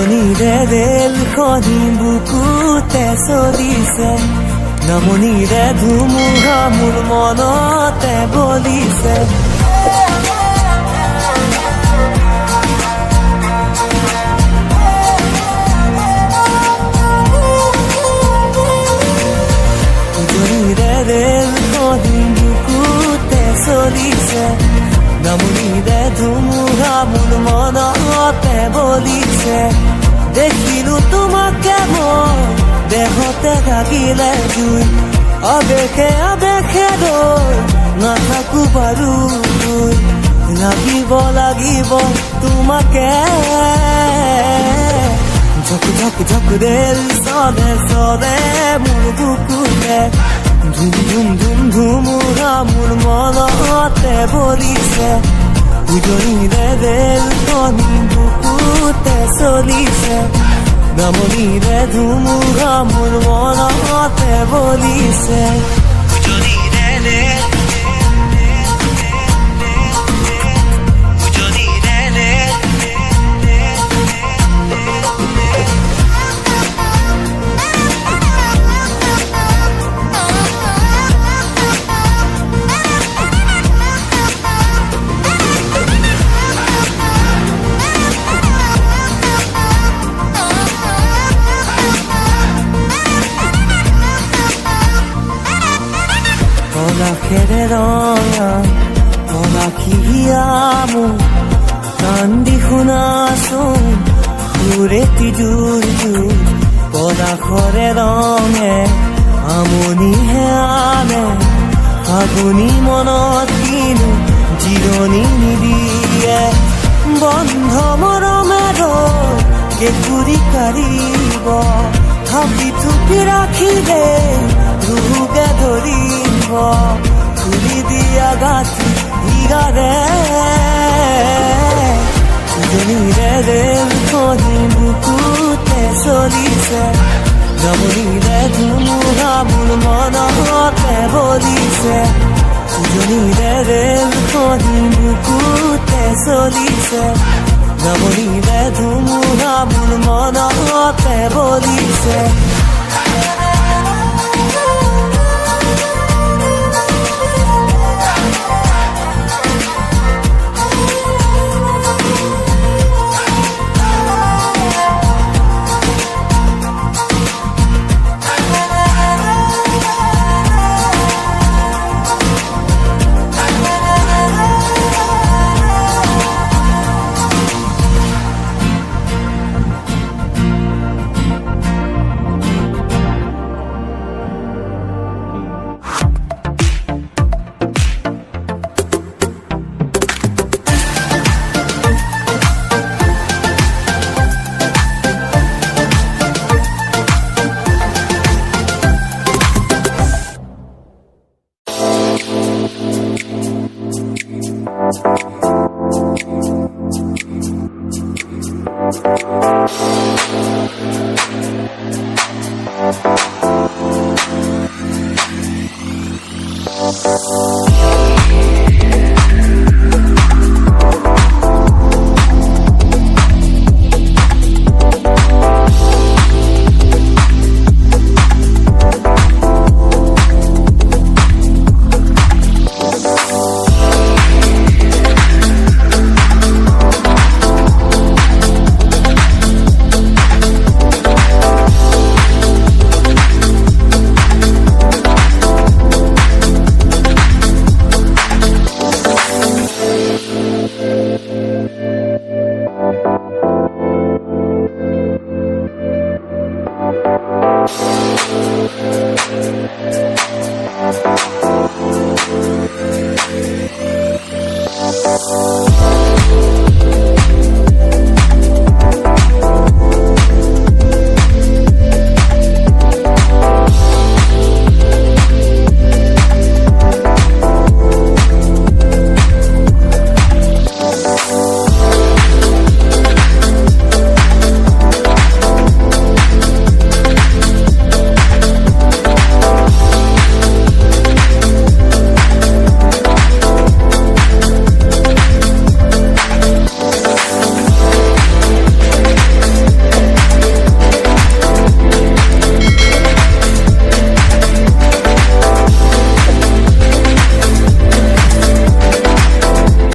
উজনিৰে ৰেলখনি বুকুতে চলিছে, নামনিৰে ধুমুহা মোৰ মনতে বলিছে। উজনিৰে ৰেলখনি বুকুতে চলিছে, নামনিৰে ধুমুহা মোৰ মনতে বলিছে। দেখিলো তোমাকে মই দেহতে থাকিলে জুই, আবেশে আবেশে ৰৈ নাথাকো বাৰু তুই। লাগিব তোমাকে, ঝক ঝক ঝক ৰেল চলে চলে মোৰ বুকুতে, ধুম ধুম ধুম ধুমুহা মোৰ মনতে বলিছে। উজনিৰে ৰেলখনি বুকুতে চলিছে, নামনিৰে ধুমুহা মোৰ মনতে বলিছে। পলাশেৰে ৰঙা পলাশিয়া মোৰ কান্দি শুনাচোন সুৰেতি জোৰ জোৰ। পলাশৰে ৰঙে আমনিহে আনে, ফাগুনি মনত কিনো জিৰণি নিদিয়ে। বন্ধ মৰমে ৰৈ কেঁকুৰি কাঢ়িব, থাপি থুপি ৰাখিলে ৰুগে ধৰিব। খুলি দিয়া গাঁঠি হিৰাৰে, উজনিৰে ৰেলখনি বুকুতে চলিছে, নামনিৰে ধুমুহা মোৰ মনতে বলিছে। উজনিৰে ৰেলখনি বুকুতে চলিছে, নামনিৰে ধুমুহা মোৰ মনতে বলিছে।